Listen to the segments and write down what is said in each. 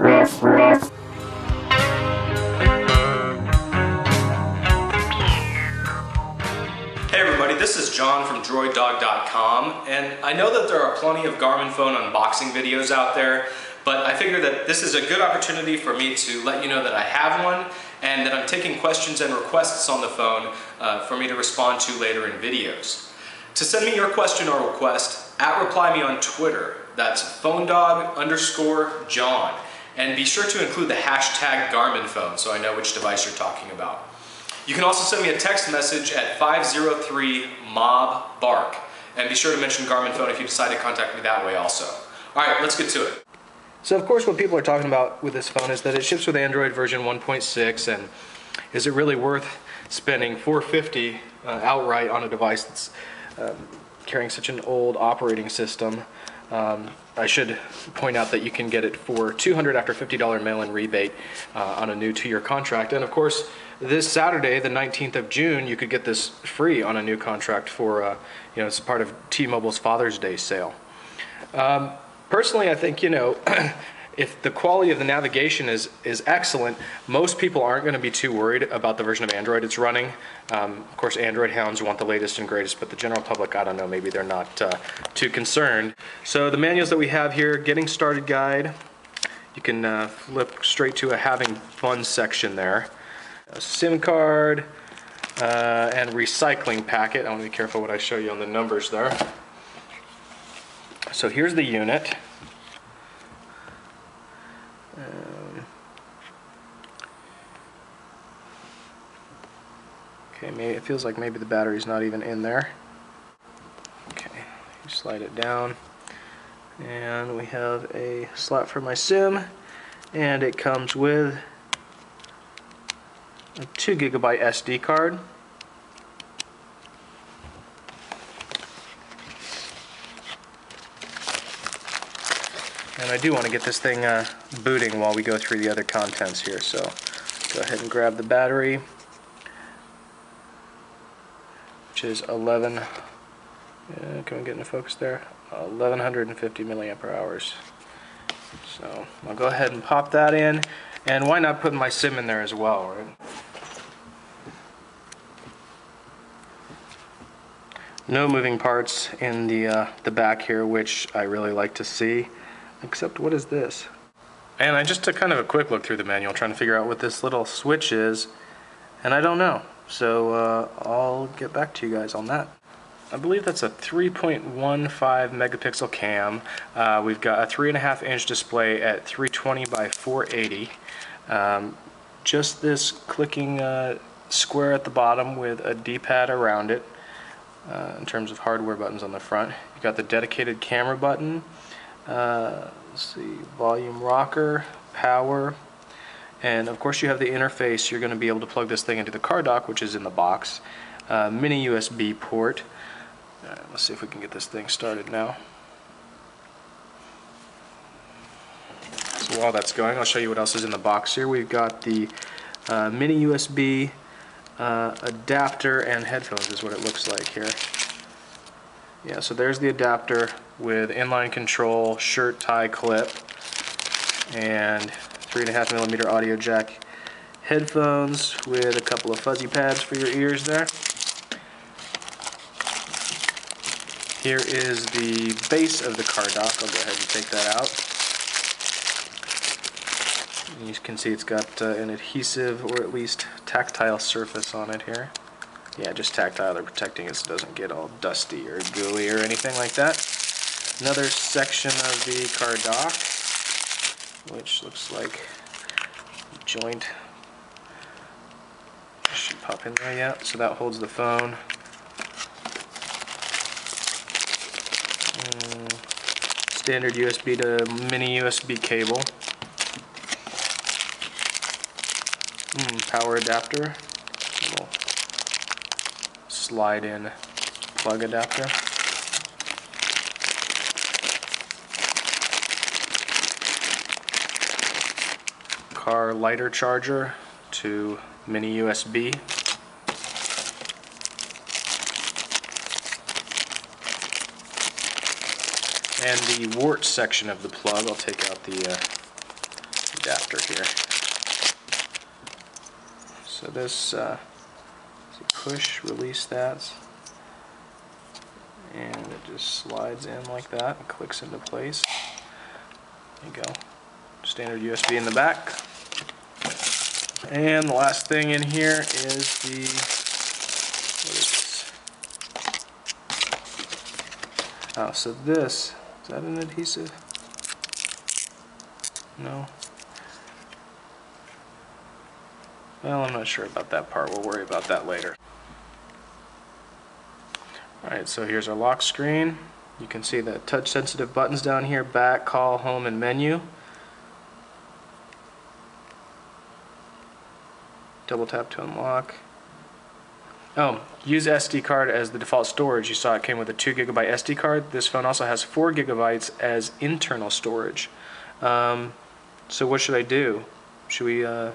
Hey everybody, this is John from DroidDog.com, and I know that there are plenty of Garminfone unboxing videos out there, but I figure that this is a good opportunity for me to let you know that I have one and that I'm taking questions and requests on the phone for me to respond to later in videos. To send me your question or request, @reply me on Twitter. That's phonedog_John. And be sure to include the hashtag Garminfone so I know which device you're talking about. You can also send me a text message at 503-MOB-BARK. And be sure to mention Garminfone if you decide to contact me that way also. Alright, let's get to it. So of course what people are talking about with this phone is that it ships with Android version 1.6, and is it really worth spending $450 outright on a device that's carrying such an old operating system? I should point out that you can get it for $200 after $50 mail-in rebate on a new 2-year contract. And of course, this Saturday, the 19th of June, you could get this free on a new contract for, it's part of T-Mobile's Father's Day sale. Personally, I think, if the quality of the navigation is excellent, most people aren't going to be too worried about the version of Android it's running. Of course, Android hounds want the latest and greatest, but the general public, I don't know, maybe they're not too concerned. So the manuals that we have here, Getting Started Guide, you can flip straight to a Having Fun section there. A SIM card and recycling packet. I want to be careful what I show you on the numbers there. So here's the unit. Okay, maybe it feels like maybe the battery's not even in there. Okay, you slide it down, and we have a slot for my SIM, and it comes with a 2 GB SD card. And I do want to get this thing booting while we go through the other contents here, so go ahead and grab the battery, which is 11, can we get into focus there? 1150 milliamp hours. So I'll go ahead and pop that in, and why not put my SIM in there as well, right? No moving parts in the back here, which I really like to see. Except, what is this? And I just took kind of a quick look through the manual trying to figure out what this little switch is, and I don't know. So I'll get back to you guys on that. I believe that's a 3.15 megapixel cam. We've got a 3.5-inch display at 320 by 480. Just this clicking square at the bottom with a D-pad around it. In terms of hardware buttons on the front, you got the dedicated camera button. Let's see, volume rocker, power, and of course you have the interface. You're going to be able to plug this thing into the car dock, which is in the box. Mini USB port. Let's see if we can get this thing started now. So while that's going, I'll show you what else is in the box here. We've got the mini USB adapter and headphones is what it looks like here. Yeah, so there's the adapter with inline control, shirt tie clip, and 3.5mm audio jack headphones with a couple of fuzzy pads for your ears there. Here is the base of the car dock. I'll go ahead and take that out. And you can see it's got an adhesive, or at least tactile surface on it here. Yeah, just tactile. They're protecting it so it doesn't get all dusty or gooey or anything like that. Another section of the car dock, which looks like a joint. Should pop in there, yeah. So that holds the phone. Standard USB to mini USB cable. Power adapter. Little slide-in plug adapter. Car lighter charger to mini USB. And the wart section of the plug. I'll take out the adapter here. So this, push, release that, and it just slides in like that and clicks into place. There you go. Standard USB in the back. And the last thing in here is the, what is this? Oh, so this, is that an adhesive? No. Well, I'm not sure about that part. We'll worry about that later. Alright, so here's our lock screen. You can see the touch sensitive buttons down here: back, call, home, and menu. Double tap to unlock. Oh, use SD card as the default storage. You saw it came with a 2 GB SD card. This phone also has 4 GB as internal storage. So what should I do? Should we, yeah,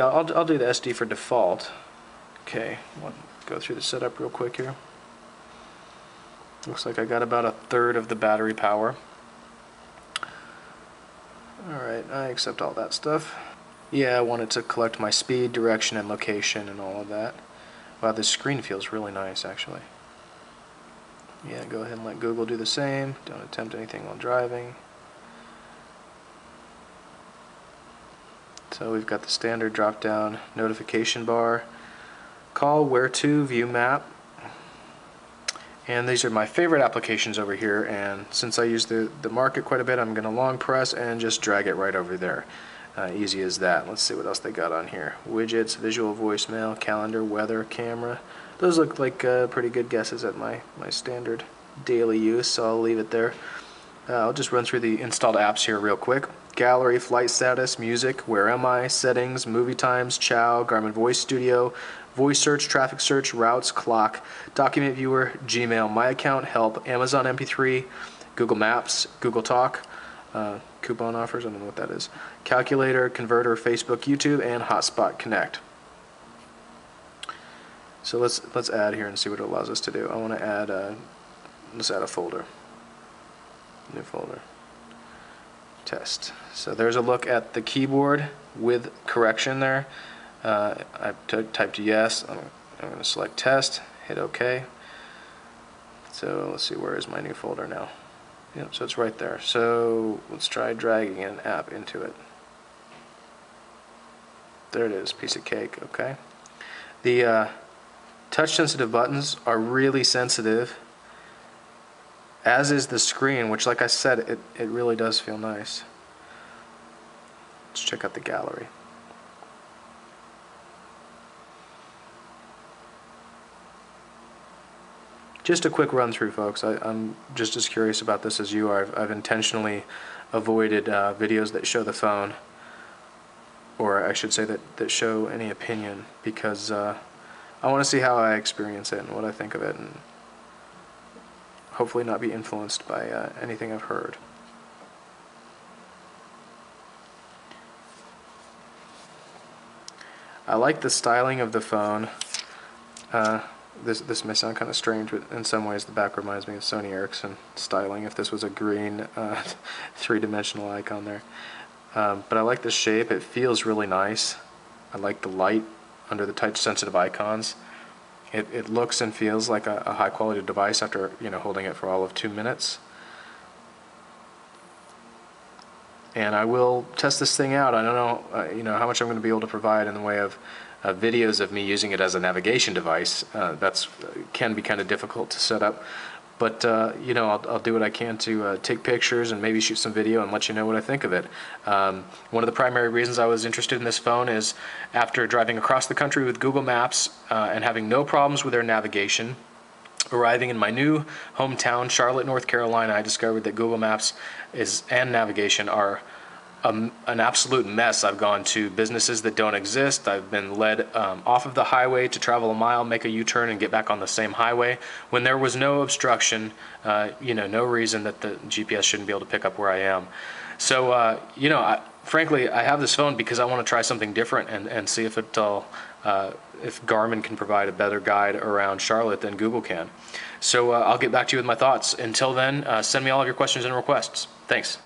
I'll do the SD for default. Okay, I'll go through the setup real quick here. Looks like I got about 1/3 of the battery power. Alright, I accept all that stuff. Yeah, I wanted to collect my speed, direction, and location and all of that. Wow, this screen feels really nice actually. Yeah, go ahead and let Google do the same. Don't attempt anything while driving. So we've got the standard drop down notification bar, call, where to, view map, and these are my favorite applications over here, and since I use the market quite a bit, I'm going to long press and just drag it right over there. Easy as that. Let's see what else they got on here. Widgets, visual voicemail, calendar, weather, camera. Those look like pretty good guesses at my standard daily use, so I'll leave it there. I'll just run through the installed apps here real quick. Gallery, flight status, music, where am I, settings, movie times, Chow, Garmin Voice Studio, voice search, traffic search, routes, clock, document viewer, Gmail, my account, help, Amazon MP3, Google Maps, Google Talk, coupon offers, I don't know what that is, calculator, converter, Facebook, YouTube, and Hotspot Connect. So let's add here and see what it allows us to do. I want to add let's add a folder. New folder. Test. So there's a look at the keyboard with correction there. I typed yes. I'm going to select test, hit OK. So let's see, where is my new folder now? Yep, so it's right there. So let's try dragging an app into it. There it is, piece of cake. Okay. The touch sensitive buttons are really sensitive, as is the screen, which, like I said, it really does feel nice. Let's check out the gallery. Just a quick run through, folks. I'm just as curious about this as you are. I've intentionally avoided videos that show the phone, or I should say that show any opinion, because I want to see how I experience it and what I think of it, and hopefully not be influenced by anything I've heard. I like the styling of the phone. This may sound kind of strange, but in some ways the back reminds me of Sony Ericsson styling, if this was a green three-dimensional icon there. But I like the shape. It feels really nice. I like the light under the touch-sensitive icons. It looks and feels like a high-quality device after holding it for all of 2 minutes. And I will test this thing out. I don't know how much I'm going to be able to provide in the way of videos of me using it as a navigation device. Can be kind of difficult to set up, but I'll do what I can to take pictures and maybe shoot some video and let you know what I think of it. One of the primary reasons I was interested in this phone is after driving across the country with Google Maps and having no problems with their navigation. Arriving in my new hometown, Charlotte, North Carolina, I discovered that Google Maps and navigation are an absolute mess. I've gone to businesses that don't exist. I've been led off of the highway to travel a mile, make a U-turn, and get back on the same highway when there was no obstruction, no reason that the GPS shouldn't be able to pick up where I am. So, frankly, I have this phone because I want to try something different and see if if Garmin can provide a better guide around Charlotte than Google can. So I'll get back to you with my thoughts. Until then, send me all of your questions and requests. Thanks.